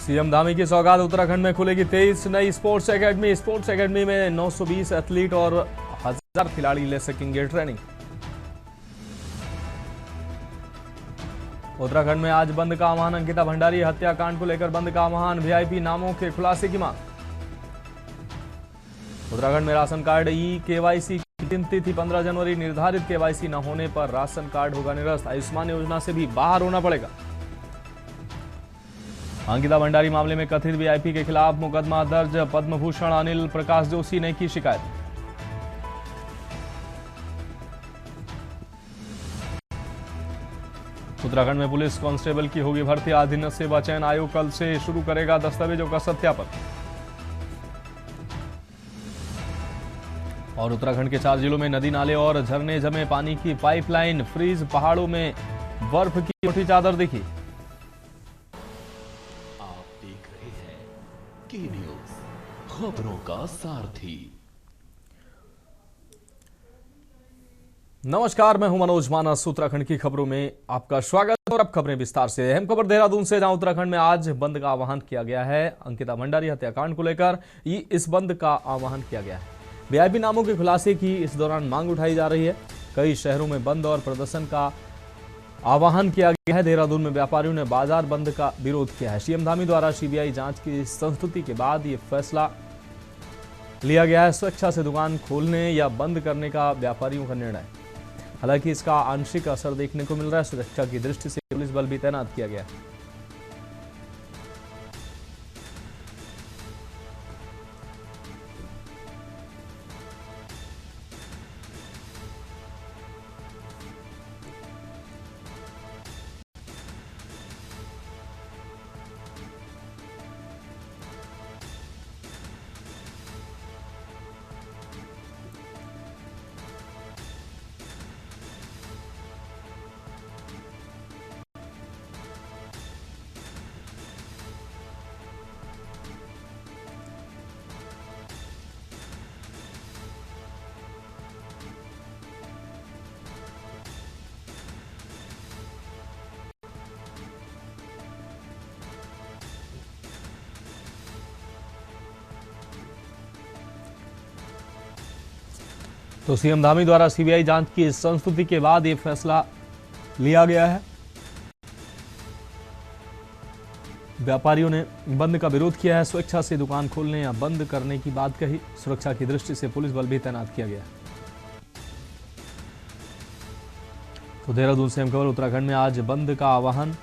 CM Dhami की सौगात, उत्तराखंड में खुलेगी 23 नई स्पोर्ट्स एकेडमी। स्पोर्ट्स एकेडमी में 920 एथलीट और 1000 खिलाड़ी ले सकेंगे ट्रेनिंग। उत्तराखंड में आज बंद का आह्वान, अंकिता भंडारी हत्याकांड को लेकर बंद का आह्वान, वीआईपी नामों के खुलासे की मांग। उत्तराखंड में राशन कार्ड केवाईसी की अंतिम तिथि 15 जनवरी, निर्धारित केवाईसी न होने पर राशन कार्ड होगा निरस्त, आयुष्मान योजना से भी बाहर होना पड़ेगा। अंकिता भंडारी मामले में कथित वीआईपी के खिलाफ मुकदमा दर्ज, पद्म भूषण अनिल प्रकाश जोशी ने की शिकायत। उत्तराखंड में पुलिस कांस्टेबल की होगी भर्ती, अधीन सेवा चयन आयोग कल से शुरू करेगा दस्तावेजों का सत्यापन। और उत्तराखंड के 4 जिलों में नदी नाले और झरने जमे, पानी की पाइपलाइन फ्रीज, पहाड़ों में बर्फ की मोटी चादर दिखी। आप देख रहे हैं के न्यूज, खबरों का सारथी। नमस्कार, मैं हूं मनोज मानस। उत्तराखंड की खबरों में आपका स्वागत। और अब खबरें विस्तार से। अहम खबर देहरादून से, जहां उत्तराखंड में आज बंद का आह्वान किया गया है। अंकिता भंडारी हत्याकांड को लेकर इस बंद का आह्वान किया गया है। वीआईपी नामों के खुलासे की इस दौरान मांग उठाई जा रही है। कई शहरों में बंद और प्रदर्शन का आह्वान किया गया है। देहरादून में व्यापारियों ने बाजार बंद का विरोध किया है। सीएम धामी द्वारा सीबीआई जांच की संस्तुति के बाद ये फैसला लिया गया है। स्वेच्छा से दुकान खोलने या बंद करने का व्यापारियों का निर्णय। हालांकि इसका आंशिक असर देखने को मिल रहा है। सुरक्षा की दृष्टि से पुलिस बल भी तैनात किया गया है। तो सीएम धामी द्वारा सीबीआई जांच की संस्तुति के बाद यह फैसला लिया गया है। व्यापारियों ने बंद का विरोध किया है। स्वेच्छा से दुकान खोलने या बंद करने की बात कही। सुरक्षा की दृष्टि से पुलिस बल भी तैनात किया गया है। तो देहरादून से हम खबर, उत्तराखंड में आज बंद का आह्वान।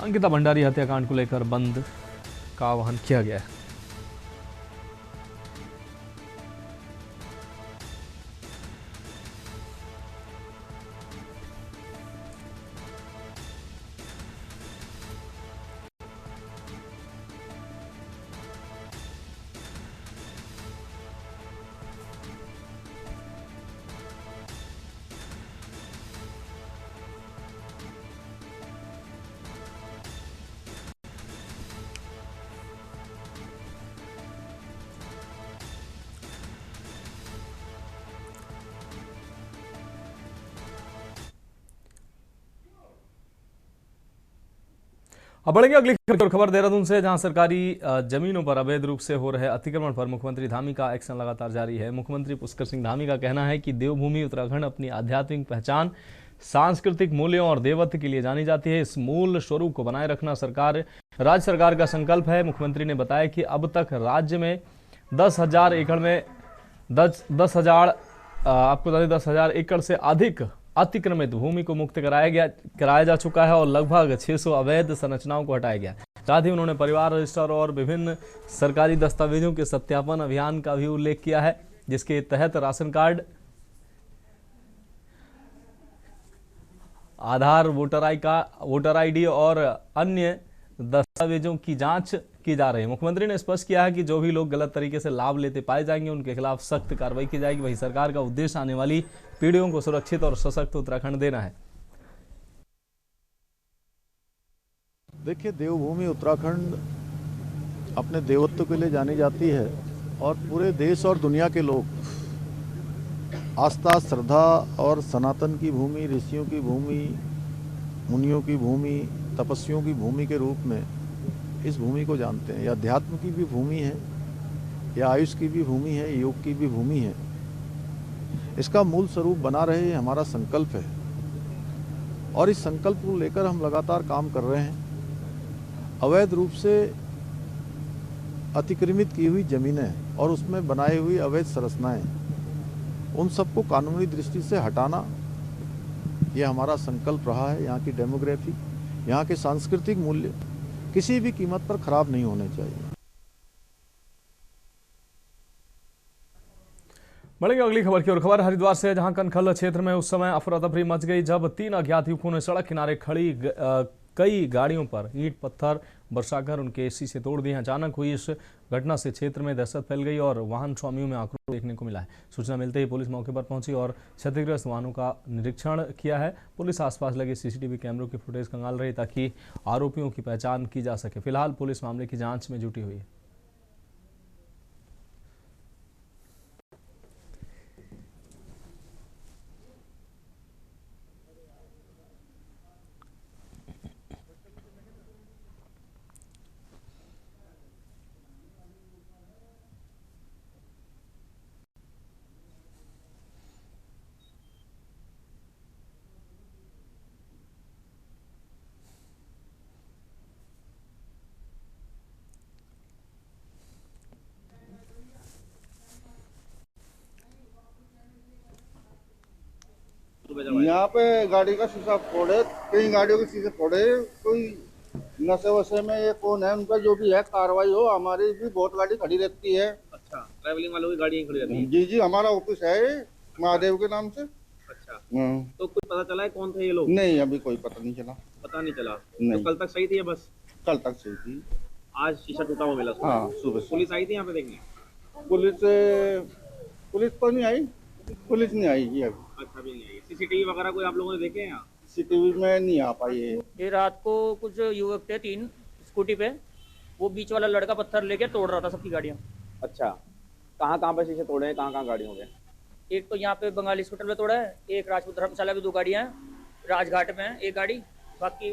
अंकिता भंडारी हत्याकांड को लेकर बंद का आह्वान किया गया है। अब बढ़ेंगे अगली खबर देहरादून से, जहां सरकारी जमीनों पर अवैध रूप से हो रहे अतिक्रमण पर मुख्यमंत्री धामी का एक्शन लगातार जारी है। मुख्यमंत्री पुष्कर सिंह धामी का कहना है कि देवभूमि उत्तराखंड अपनी आध्यात्मिक पहचान, सांस्कृतिक मूल्यों और देवत्व के लिए जानी जाती है। इस मूल स्वरूप को बनाए रखना राज्य सरकार का संकल्प है। मुख्यमंत्री ने बताया कि अब तक राज्य में 10,000 एकड़ में 10,000 एकड़ से अधिक अतिक्रमित भूमि को मुक्त कराया जा चुका है और लगभग 600 अवैध संरचनाओं को हटाया गया। साथ ही उन्होंने परिवार रजिस्टर और विभिन्न सरकारी दस्तावेजों के सत्यापन अभियान का भी उल्लेख किया है, जिसके तहत राशन कार्ड, आधार, वोटर आईडी और अन्य दस्तावेजों की जांच की जा रही है। मुख्यमंत्री ने स्पष्ट किया है कि जो भी लोग गलत तरीके से लाभ लेते पाए जाएंगे उनके खिलाफ सख्त कार्रवाई की जाएगी। वही सरकार का उद्देश्य आने वाली पीढ़ियों को सुरक्षित और सशक्त उत्तराखंड देना है। देखिए, देवभूमि उत्तराखंड अपने देवत्व के लिए जानी जाती है और पूरे देश और दुनिया के लोग आस्था, श्रद्धा और सनातन की भूमि, ऋषियों की भूमि, मुनियों की भूमि, तपस्वियों की भूमि के रूप में इस भूमि को जानते हैं। यह अध्यात्म की भी भूमि है, यह आयुष की भी भूमि है, योग की भी भूमि है। इसका मूल स्वरूप बना रहे हमारा संकल्प है और इस संकल्प को लेकर हम लगातार काम कर रहे हैं। अवैध रूप से अतिक्रमित की हुई जमीनें और उसमें बनाई हुई अवैध संरचनाएं, उन सबको कानूनी दृष्टि से हटाना ये हमारा संकल्प रहा है। यहाँ की डेमोग्राफी, यहाँ के सांस्कृतिक मूल्य किसी भी कीमत पर खराब नहीं होने चाहिए। बढ़ेंगे अगली खबर की ओर। खबर हरिद्वार से, जहां कनखल क्षेत्र में उस समय अफरा तफरी मच गई जब 3 अज्ञात युवकों ने सड़क किनारे खड़ी कई गाड़ियों पर ईंट पत्थर बरसाकर उनके शीशे तोड़ दिए। अचानक हुई इस घटना से क्षेत्र में दहशत फैल गई और वाहन स्वामियों में आक्रोश देखने को मिला है। सूचना मिलते ही पुलिस मौके पर पहुंची और क्षतिग्रस्त वाहनों का निरीक्षण किया है। पुलिस आसपास लगे सीसीटीवी कैमरों की फुटेज खंगाल रही ताकि आरोपियों की पहचान की जा सके। फिलहाल पुलिस मामले की जांच में जुटी हुई है। यहाँ पे गाड़ी का शीशा फोड़े, कई गाड़ियों के शीशे फोड़े, कोई नशे वशे में ये कौन है, उनका जो भी है कार्रवाई हो। हमारी भी बहुत गाड़ी खड़ी रहती है। अच्छा, ट्रैवलिंग वालों की गाड़ी खड़ी रहती है? जी जी, हमारा ऑफिस है महादेव के नाम से। अच्छा, तो कुछ पता चला है कौन थे ये लोग? नहीं, अभी कोई पता नहीं चला। पता नहीं चला? नहीं। तो कल तक सही थी बस? कल तक सही थी। आज शीशा टूटा हुआ मिला? हाँ, सुबह से। पुलिस आई थी यहाँ पे देखने? पुलिस तो नहीं आई, पुलिस नहीं आई जी अभी। अच्छा, भी नहीं आई। सीसीटीवी वगैरह कोई आप लोगों ने देखे हैं यहाँ? सीसीटीवी में नहीं आ पाई है। ये रात को कुछ युवक थे 3 स्कूटी पे, वो बीच वाला लड़का पत्थर लेके तोड़ रहा था सबकी गाड़ियाँ। अच्छा, कहाँ कहाँ पे शीशे तोड़े हैं, कहाँ कहाँ गाड़ियों के? एक तो यहाँ पे बंगाली स्कूटर पे तोड़ा है, एक राजपूत धर्मशाला पे 2 गाड़ियाँ हैं, राजघाट में है 1 गाड़ी, बाकी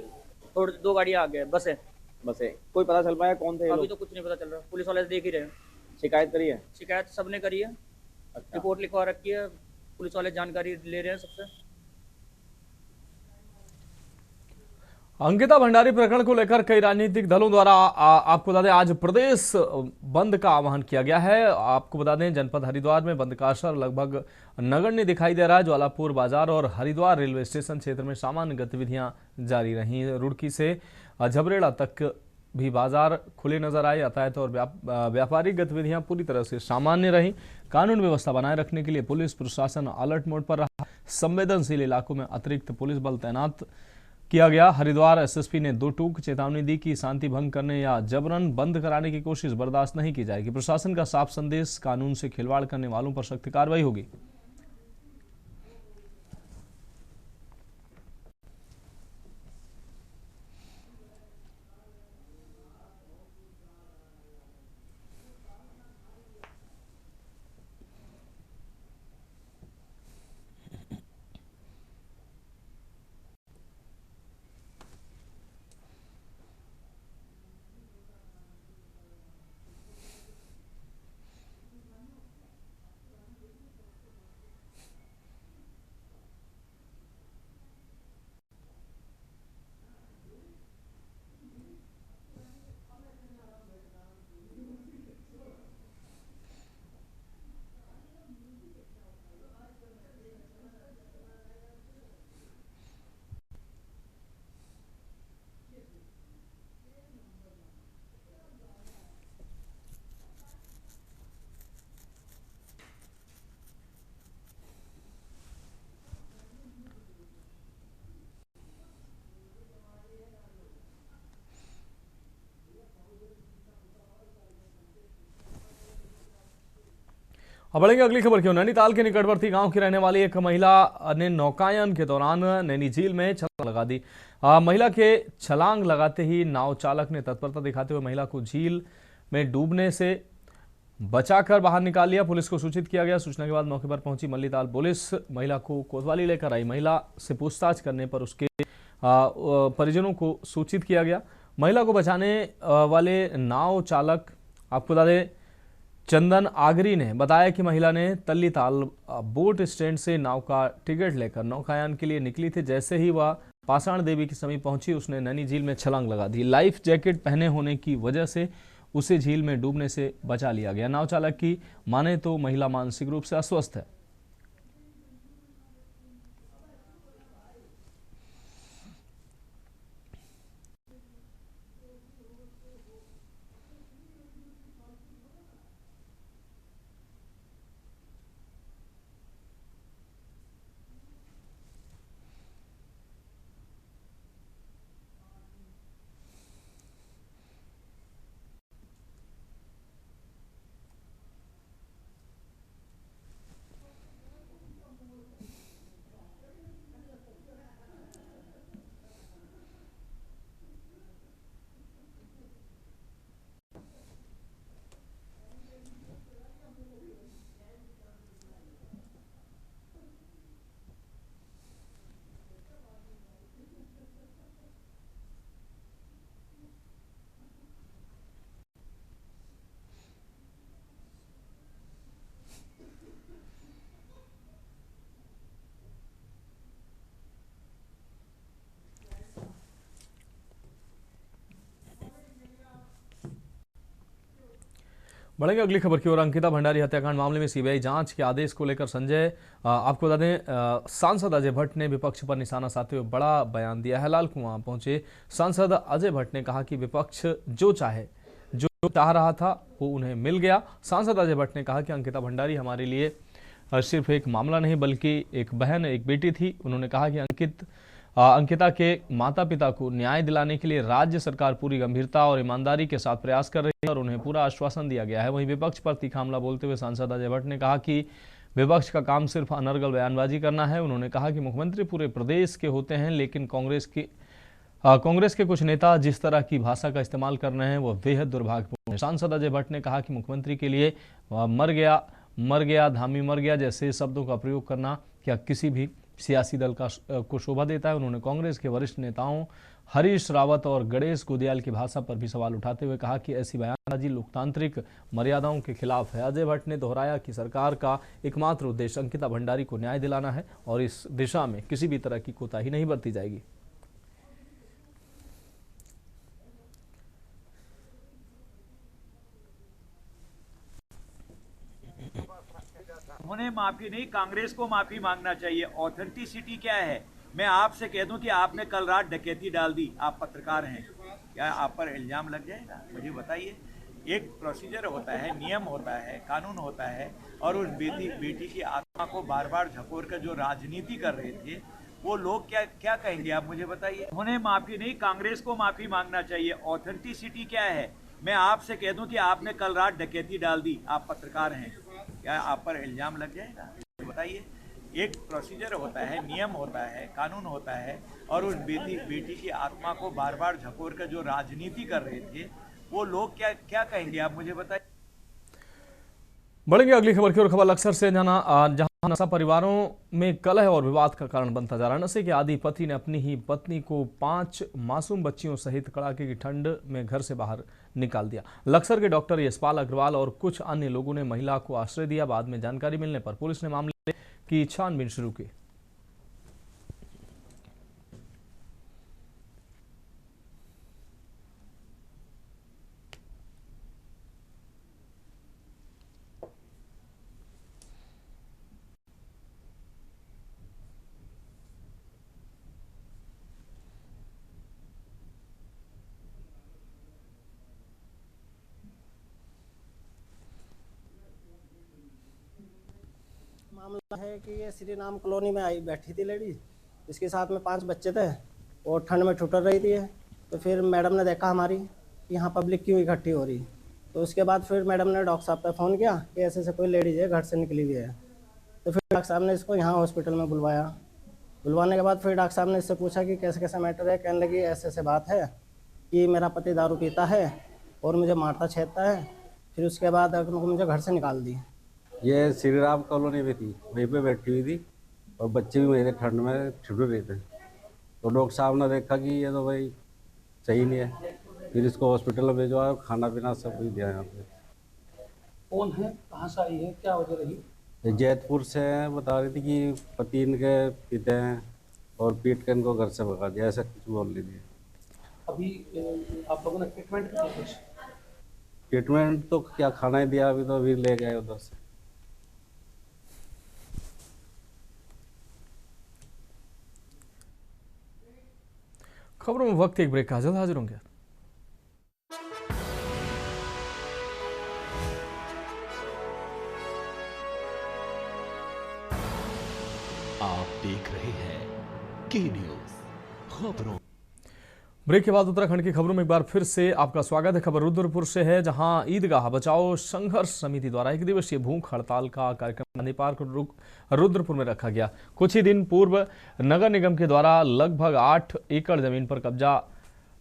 2 गाड़ियाँ आगे है, बस है। बस है। कोई पता चल पाया कौन थे ये अभी लोग? तो कुछ नहीं पता चल रहा, पुलिस वाले देख ही रहे हैं। शिकायत करी है? शिकायत सबने करी है, अच्छा। रिपोर्ट लिखवा रखी है, पुलिस वाले जानकारी ले रहे हैं सबसे। अंकिता भंडारी प्रकरण को लेकर कई राजनीतिक दलों द्वारा आपको बता दें आज प्रदेश बंद का आह्वान किया गया है। आपको बता दें जनपद हरिद्वार में बंद का असर लगभग नगण्य दिखाई दे रहा है। ज्वालापुर बाजार और हरिद्वार रेलवे स्टेशन क्षेत्र में सामान्य गतिविधियां जारी रहीं। रुड़की से झबरेड़ा तक भी बाजार खुले नजर आए। यातायात और व्यापारिक गतिविधियां पूरी तरह से सामान्य रहीं। कानून व्यवस्था बनाए रखने के लिए पुलिस प्रशासन अलर्ट मोड पर रहा। संवेदनशील इलाकों में अतिरिक्त पुलिस बल तैनात किया गया। हरिद्वार एसएसपी ने 2 टूक चेतावनी दी कि शांति भंग करने या जबरन बंद कराने की कोशिश बर्दाश्त नहीं की जाएगी। प्रशासन का साफ संदेश, कानून से खिलवाड़ करने वालों पर सख्त कार्रवाई होगी। अब बढ़ेंगे अगली खबर की ओर। नैनीताल के निकटवर्ती गांव की रहने वाली एक महिला ने नौकायन के दौरान नैनी झील में छलांग लगा दी। महिला के छलांग लगाते ही नाव चालक ने तत्परता दिखाते हुए महिला को झील में डूबने से बचाकर बाहर निकाल लिया। पुलिस को सूचित किया गया। सूचना के बाद मौके पर पहुंची मल्लीताल पुलिस महिला को कोतवाली लेकर आई। महिला से पूछताछ करने पर उसके परिजनों को सूचित किया गया। महिला को बचाने वाले नाव चालक आपको बता दें चंदन आगरी ने बताया कि महिला ने तल्लीताल बोट स्टैंड से नाव का टिकट लेकर नौकायान के लिए निकली थी। जैसे ही वह पाषाण देवी के समीप पहुंची उसने नैनी झील में छलांग लगा दी। लाइफ जैकेट पहने होने की वजह से उसे झील में डूबने से बचा लिया गया। नाव चालक की माने तो महिला मानसिक रूप से अस्वस्थ है। बढ़ेंगे अगली खबर की ओर। अंकिता भंडारी हत्याकांड मामले में सीबीआई जांच के आदेश को लेकर संजय आपको बता दें सांसद अजय भट्ट ने विपक्ष पर निशाना साधते हुए बड़ा बयान दिया है। लाल कुआं पहुंचे सांसद अजय भट्ट ने कहा कि विपक्ष जो चाह रहा था वो उन्हें मिल गया। सांसद अजय भट्ट ने कहा कि अंकिता भंडारी हमारे लिए सिर्फ एक मामला नहीं बल्कि एक बहन, एक बेटी थी। उन्होंने कहा कि अंकिता के माता पिता को न्याय दिलाने के लिए राज्य सरकार पूरी गंभीरता और ईमानदारी के साथ प्रयास कर रही है और उन्हें पूरा आश्वासन दिया गया है। वहीं विपक्ष पर तीखा हमला बोलते हुए सांसद अजय भट्ट ने कहा कि विपक्ष का काम सिर्फ अनर्गल बयानबाजी करना है। उन्होंने कहा कि मुख्यमंत्री पूरे प्रदेश के होते हैं, लेकिन कांग्रेस के कुछ नेता जिस तरह की भाषा का इस्तेमाल कर रहे हैं वो बेहद दुर्भाग्यपूर्ण है। सांसद अजय भट्ट ने कहा कि मुख्यमंत्री के लिए मर गया, धामी मर गया जैसे शब्दों का प्रयोग करना क्या किसी भी सियासी दल को शोभा देता है। उन्होंने कांग्रेस के वरिष्ठ नेताओं हरीश रावत और गणेश गोदियाल की भाषा पर भी सवाल उठाते हुए कहा कि ऐसी बयानबाजी लोकतांत्रिक मर्यादाओं के खिलाफ है। अजय भट्ट ने दोहराया कि सरकार का एकमात्र उद्देश्य अंकिता भंडारी को न्याय दिलाना है और इस दिशा में किसी भी तरह की कोताही नहीं बरती जाएगी। उन्हें माफी नहीं, कांग्रेस को माफी मांगना चाहिए। ऑथेंटिसिटी क्या है? मैं आपसे कह दूं कि आपने कल रात डकैती डाल दी, आप पत्रकार हैं, क्या आप पर इल्जाम लग जाएगा? मुझे बताइए। एक प्रोसीजर होता है, नियम होता है, कानून होता है, और उस बेटी की आत्मा को बार बार झकोर कर जो राजनीति कर रहे थे वो लोग क्या कहेंगे आप मुझे बताइए। उन्हें माफी नहीं, कांग्रेस को माफी मांगना चाहिए। ऑथेंटिसिटी क्या है? मैं आपसे कह दूं कि आपने कल रात डकैती डाल दी, आप पत्रकार हैं, क्या आप पर इल्जाम लग जाएगा? बताइए। एक प्रोसीजर होता है, नियम होता है, कानून होता है, और उस बेटी की आत्मा को बार बार झकोर कर जो राजनीति कर रहे थे वो लोग क्या कहेंगे आप मुझे बताइए। बढ़ेंगे अगली खबर की ओर। खबर अक्सर से जहां नशा परिवारों में कलह और विवाद का कारण बनता जा रहा है। नशे के आदी पति ने अपनी ही पत्नी को 5 मासूम बच्चियों सहित कड़ाके की ठंड में घर से बाहर निकाल दिया। लक्सर के डॉक्टर यशपाल अग्रवाल और कुछ अन्य लोगों ने महिला को आश्रय दिया। बाद में जानकारी मिलने पर पुलिस ने मामले की छानबीन शुरू की। मामला है कि ये श्री राम कॉलोनी में आई बैठी थी लेडीज, इसके साथ में 5 बच्चे थे और ठंड में ठुठर रही थी। तो फिर मैडम ने देखा हमारी कि यहाँ पब्लिक क्यों इकट्ठी हो रही, तो उसके बाद फिर मैडम ने डॉक्टर साहब पर फ़ोन किया कि ऐसे ऐसे कोई लेडीज़ है घर से निकली हुई है। तो फिर डॉक्टर साहब ने इसको यहाँ हॉस्पिटल में बुलवाया। बुलवाने के बाद फिर डॉक्टर साहब ने इससे पूछा कि कैसे कैसे मैटर है। कहने लगी ऐसे ऐसे बात है कि मेरा पति दारू पीता है और मुझे मारता छेड़ता है। फिर उसके बाद मुझे घर से निकाल दी। ये श्री राम कॉलोनी में थी, वहीं पे बैठी हुई थी और बच्चे भी मेरे ठंड में छुट रहे थे। तो डॉक्टर साहब ने देखा कि ये तो भाई सही नहीं है, फिर इसको हॉस्पिटल में भिजवाया, खाना पीना सब कुछ दिया यहाँ पे। कौन है, कहाँ से आई है, क्या वजह रही? ये जैतपुर से बता रही थी कि पति इनके पीते हैं और पीट कर इनको घर से भगा दिया, ऐसा कुछ बोल रही थी। अभी आप लोगों ने ट्रीटमेंट किया कुछ? ट्रीटमेंट तो क्या, खाना ही दिया, अभी तो अभी ले गए उधर से। खबरों में वक्त एक ब्रेक का, जल्द हाजिर होंगे। आप देख रहे हैं के न्यूज खबरों। ब्रेक के बाद उत्तराखंड की खबरों में एक बार फिर से आपका स्वागत है। खबर रुद्रपुर से है, जहां ईदगाह बचाओ संघर्ष समिति द्वारा एक दिवसीय भूख हड़ताल का कार्यक्रम गांधी पार्क रुद्रपुर में रखा गया। कुछ ही दिन पूर्व नगर निगम के द्वारा लगभग 8 एकड़ जमीन पर कब्जा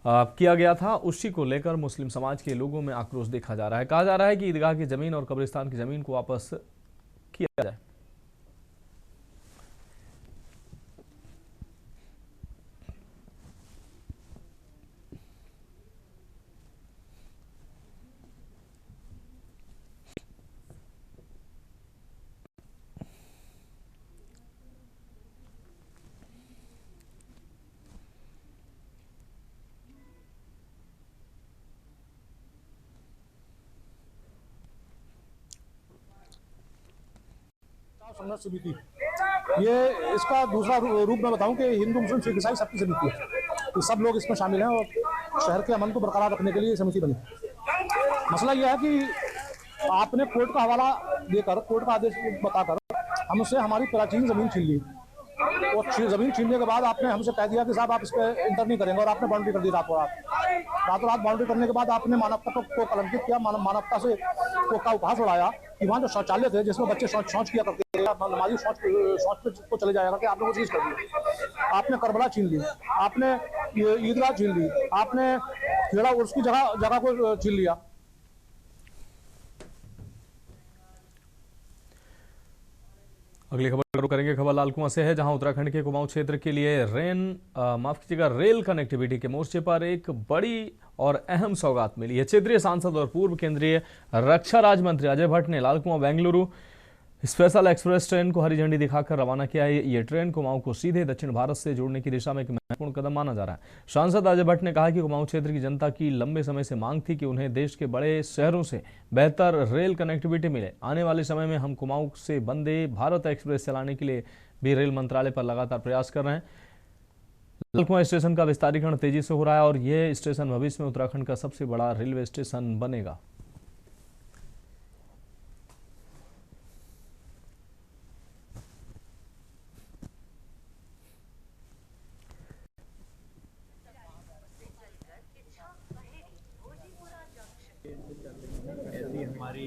किया गया था। उसी को लेकर मुस्लिम समाज के लोगों में आक्रोश देखा जा रहा है। कहा जा रहा है कि ईदगाह की जमीन और कब्रिस्तान की जमीन को वापस किया जाए। संघर्ष समिति, ये इसका दूसरा रूप मैं बताऊं कि हिंदू मुस्लिम सिख ईसाई सबकी समिति है, तो सब लोग इसमें शामिल हैं और शहर के अमन को बरकरार रखने के लिए ये समिति बनी। मसला यह है कि आपने कोर्ट का हवाला देकर, कोर्ट का आदेश बताकर हमसे हमारी प्राचीन जमीन छीन ली और जमीन छीनने के बाद आपने हमसे कह दिया कि साहब आप इस पर इंटर नहीं करेंगे और आपने बाउंड्री कर दी रातों रात बाउंड्री करने के बाद आपने मानवता को कलंकित किया, मानवता से का उपहास उड़ाया कि वहाँ जो शौचालय थे जिसमें बच्चे शौच किया करते थे, नमाजी शौच पे को चले जाया करके आपने वो चीज़ कर दी। आपने करबला छीन ली, आपने ईदगाह छीन ली, आपने खेड़ा उर्स की जगह को छीन लिया। अगली खबर शुरू करेंगे। खबर लाल कुआं से है, जहां उत्तराखंड के कुमाऊं क्षेत्र के लिए रेल कनेक्टिविटी के मोर्चे पर एक बड़ी और अहम सौगात मिली है। क्षेत्रीय सांसद और पूर्व केंद्रीय रक्षा राज्य मंत्री अजय भट्ट ने लाल कुआं बेंगलुरु स्पेशल एक्सप्रेस ट्रेन को हरी झंडी दिखाकर रवाना किया है। ये ट्रेन कुमाऊं को सीधे दक्षिण भारत से जोड़ने की दिशा में एक महत्वपूर्ण कदम माना जा रहा है। सांसद अजय भट्ट ने कहा कि कुमाऊं क्षेत्र की जनता की लंबे समय से मांग थी कि उन्हें देश के बड़े शहरों से बेहतर रेल कनेक्टिविटी मिले। आने वाले समय में हम कुमाऊं से वंदे भारत एक्सप्रेस चलाने के लिए भी रेल मंत्रालय पर लगातार प्रयास कर रहे हैं। लाल कुआं स्टेशन का विस्तारीकरण तेजी से हो रहा है और यह स्टेशन भविष्य में उत्तराखंड का सबसे बड़ा रेलवे स्टेशन बनेगा। ऐसी हमारी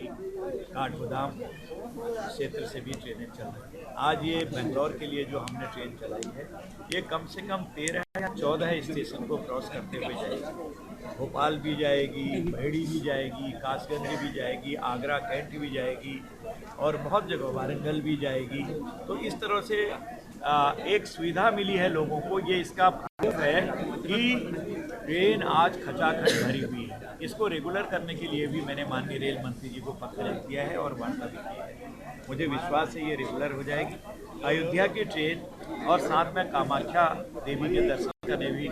काठगोदाम क्षेत्र से भी ट्रेनें चल रही हैं। आज ये बेंगलोर के लिए जो हमने ट्रेन चलाई है, ये कम से कम 13 या 14 स्टेशन को क्रॉस करते हुए जाएगी। भोपाल भी जाएगी, बहेड़ी भी जाएगी, कासगंज भी जाएगी, आगरा कैंट भी जाएगी और बहुत जगह वारंगल भी जाएगी। तो इस तरह से एक सुविधा मिली है लोगों को। ये इसका प्रूफ है कि ट्रेन आज खचाखच भरी हुई है। इसको रेगुलर करने के लिए भी मैंने माननीय रेल मंत्री जी को पत्र लिख दिया है और वार्ता भी की है। मुझे विश्वास है ये रेगुलर हो जाएगी। अयोध्या की ट्रेन और साथ में कामाख्या देवी के दर्शन करने भी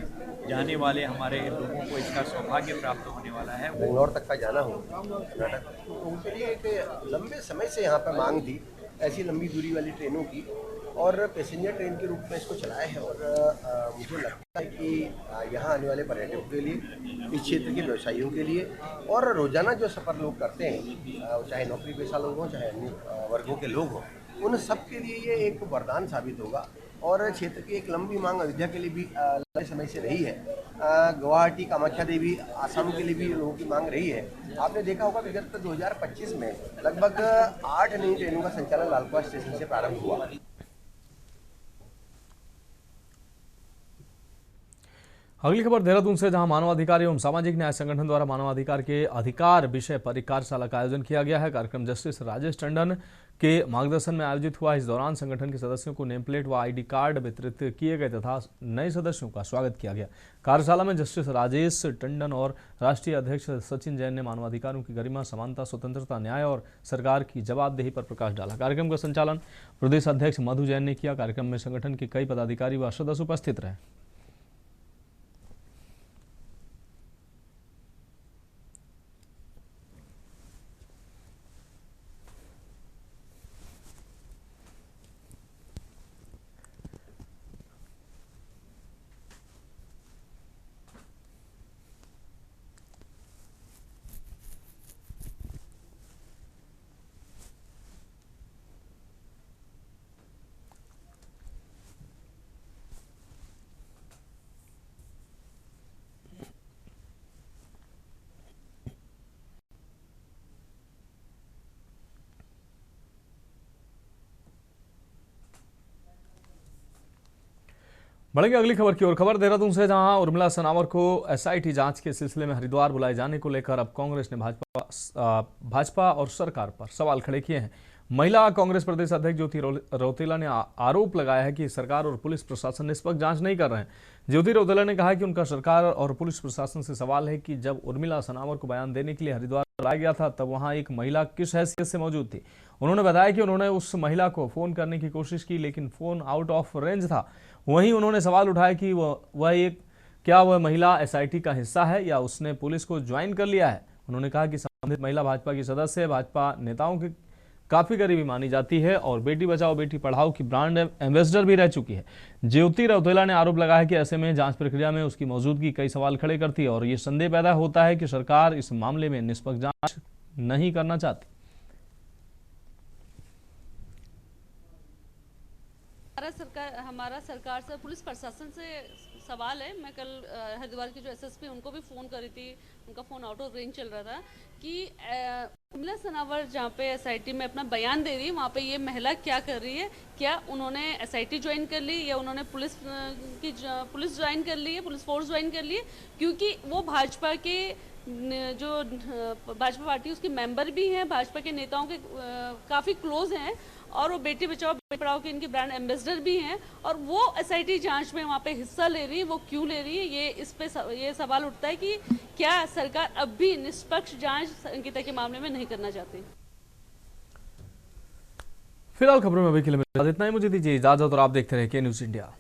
जाने वाले हमारे लोगों को इसका सौभाग्य प्राप्त होने वाला है। बेंगलोर तक का जाना हो कर्नाटक, तो उनके लिए एक लंबे समय से यहाँ पर मांग थी ऐसी लंबी दूरी वाली ट्रेनों की, और पैसेंजर ट्रेन के रूप में इसको चलाया है। और मुझे लगता है कि यहाँ आने वाले पर्यटकों के लिए, इस क्षेत्र के व्यवसायियों के लिए और रोजाना जो सफ़र लोग करते हैं, चाहे नौकरी पेशा लोग हों चाहे अन्य वर्गों के लोग हों, उन सब के लिए ये एक वरदान साबित होगा। और क्षेत्र की एक लंबी मांग अयोध्या के लिए भी लंबे समय से रही है। गुवाहाटी कामाख्या देवी आसाम के लिए भी लोगों की मांग रही है। आपने देखा होगा विगत 2025 में लगभग 8 नई ट्रेनों का संचालन लाल कुआं स्टेशन से प्रारंभ हुआ। अगली खबर देहरादून से, जहां मानवाधिकार एवं सामाजिक न्याय संगठन द्वारा मानवाधिकार के अधिकार विषय पर एक कार्यशाला का आयोजन किया गया है। कार्यक्रम जस्टिस राजेश टंडन के मार्गदर्शन में आयोजित हुआ। इस दौरान संगठन के सदस्यों को नेम प्लेट व आईडी कार्ड वितरित किए गए तथा नए सदस्यों का स्वागत किया गया। कार्यशाला में जस्टिस राजेश टंडन और राष्ट्रीय अध्यक्ष सचिन जैन ने मानवाधिकारों की गरिमा, समानता, स्वतंत्रता, न्याय और सरकार की जवाबदेही पर प्रकाश डाला। कार्यक्रम का संचालन प्रदेश अध्यक्ष मधु जैन ने किया। कार्यक्रम में संगठन के कई पदाधिकारी व सदस्य उपस्थित रहे। बढ़ेंगे अगली खबर की ओर। खबर देहरादून से, जहां उर्मिला सनावर को एसआईटी जांच के सिलसिले में हरिद्वार बुलाए जाने को लेकर अब कांग्रेस ने भाजपा और सरकार पर सवाल खड़े किए हैं। महिला कांग्रेस प्रदेश अध्यक्ष ज्योति रौतेला ने आरोप लगाया है कि सरकार और पुलिस प्रशासन निष्पक्ष जांच नहीं कर रहे हैं। ज्योति रौतेला ने कहा कि उनका सरकार और पुलिस प्रशासन से सवाल है कि जब उर्मिला सनावर को बयान देने के लिए हरिद्वार लाया गया था तब वहां एक महिला किस हैसियत से मौजूद थी। उन्होंने बताया कि उन्होंने उस महिला को फोन करने की कोशिश की, लेकिन फोन आउट ऑफ रेंज था। वहीं उन्होंने सवाल उठाया कि क्या वह महिला एसआईटी का हिस्सा है या उसने पुलिस को ज्वाइन कर लिया है। उन्होंने कहा कि संबंधित महिला भाजपा की सदस्य है, भाजपा नेताओं की काफी करीबी मानी जाती है और बेटी बचाओ बेटी पढ़ाओ की ब्रांड एम्बेसडर भी रह चुकी है। ज्योति रौतेला ने आरोप लगाया कि ऐसे में जांच प्रक्रिया में उसकी मौजूदगी कई सवाल खड़े करती है और ये संदेह पैदा होता है कि सरकार इस मामले में निष्पक्ष जांच नहीं करना चाहती। हमारा सरकार से, पुलिस प्रशासन से सवाल है। मैं कल हरिद्वार की जो एसएसपी उनको भी फ़ोन करी थी, उनका फ़ोन आउट ऑफ रेंज चल रहा था कि उर्मिला सनावर जहाँ पे एसआईटी में अपना बयान दे रही है वहाँ पे ये महिला क्या कर रही है, क्या उन्होंने एसआईटी ज्वाइन कर ली या उन्होंने पुलिस ज्वाइन कर ली है, पुलिस फोर्स ज्वाइन कर ली है, क्योंकि वो भाजपा के जो भाजपा पार्टी उसके मेंबर भी हैं, भाजपा के नेताओं के काफ़ी क्लोज हैं और वो बेटी बचाओ बेटी पढ़ाओ के इनके ब्रांड एम्बेसडर भी हैं और वो एसआईटी जांच में वहाँ पे हिस्सा ले रही है। वो क्यों ले रही है, ये सवाल उठता है कि क्या सरकार अब भी निष्पक्ष जांच अंकिता के मामले में नहीं करना चाहती। फिलहाल खबरों में अभी के लिए इतना ही। मुझे दीजिए इजाजत और आप देखते रहे के न्यूज़ इंडिया।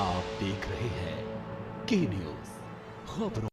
आप देख रहे हैं के न्यूज़ खबरों